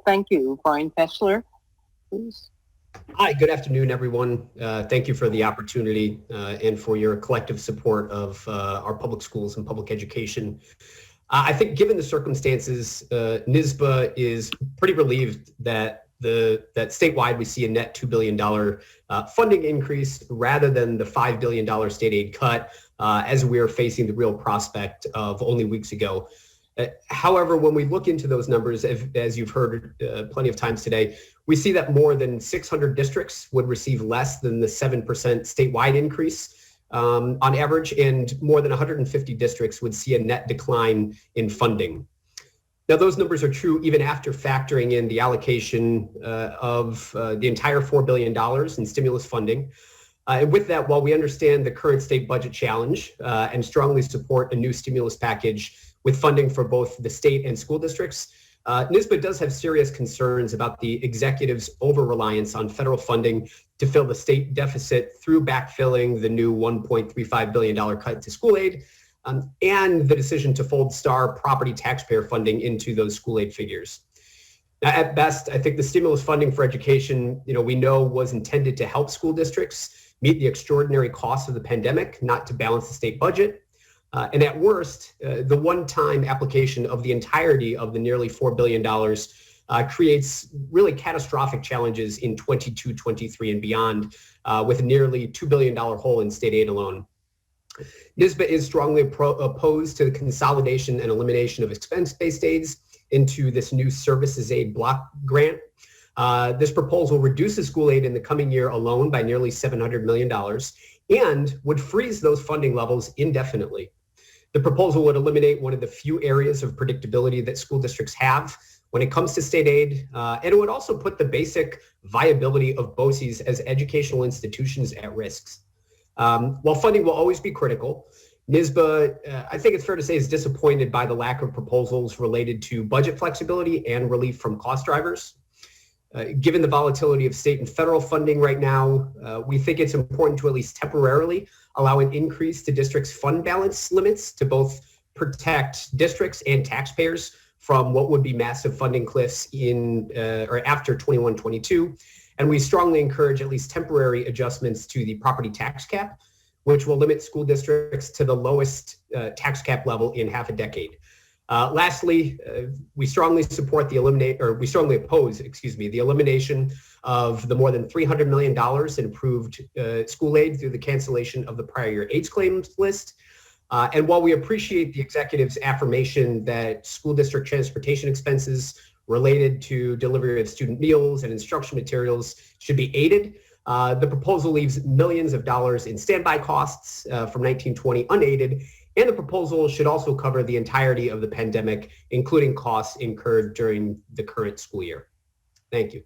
Thank you. Brian Fessler, please. Hi, good afternoon, everyone. Thank you for the opportunity and for your collective support of our public schools and public education. I think given the circumstances, NYSBA is pretty relieved that that statewide we see a net $2 billion funding increase rather than the $5 billion state aid cut as we are facing the real prospect of only weeks ago. However, when we look into those numbers, as you've heard plenty of times today, we see that more than 600 districts would receive less than the 7% statewide increase on average, and more than 150 districts would see a net decline in funding. Now, those numbers are true even after factoring in the allocation of the entire $4 billion in stimulus funding. And with that, while we understand the current state budget challenge and strongly support a new stimulus package with funding for both the state and school districts, NYSBA does have serious concerns about the executive's over-reliance on federal funding to fill the state deficit through backfilling the new $1.35 billion cut to school aid and the decision to fold STAR property taxpayer funding into those school aid figures. Now, at best, I think the stimulus funding for education, we know was intended to help school districts meet the extraordinary costs of the pandemic, not to balance the state budget. And at worst, the one-time application of the entirety of the nearly $4 billion creates really catastrophic challenges in 22, 23, and beyond, with a nearly $2 billion hole in state aid alone. NYSBA is strongly opposed to the consolidation and elimination of expense-based aids into this new services aid block grant. This proposal reduces school aid in the coming year alone by nearly $700 million and would freeze those funding levels indefinitely. The proposal would eliminate one of the few areas of predictability that school districts have when it comes to state aid, and it would also put the basic viability of BOCES as educational institutions at risk. While funding will always be critical, NYSBA, I think it's fair to say, is disappointed by the lack of proposals related to budget flexibility and relief from cost drivers. Given the volatility of state and federal funding right now, we think it's important to at least temporarily allow an increase to districts' fund balance limits to both protect districts and taxpayers from what would be massive funding cliffs in or after 21-22. And we strongly encourage at least temporary adjustments to the property tax cap, which will limit school districts to the lowest tax cap level in half a decade. Lastly, we strongly oppose the elimination of the more than $300 million in approved school aid through the cancellation of the prior year AIDS claims list. And while we appreciate the executive's affirmation that school district transportation expenses related to delivery of student meals and instruction materials should be aided, the proposal leaves millions of dollars in standby costs from 1920 unaided. And the proposal should also cover the entirety of the pandemic, including costs incurred during the current school year. Thank you.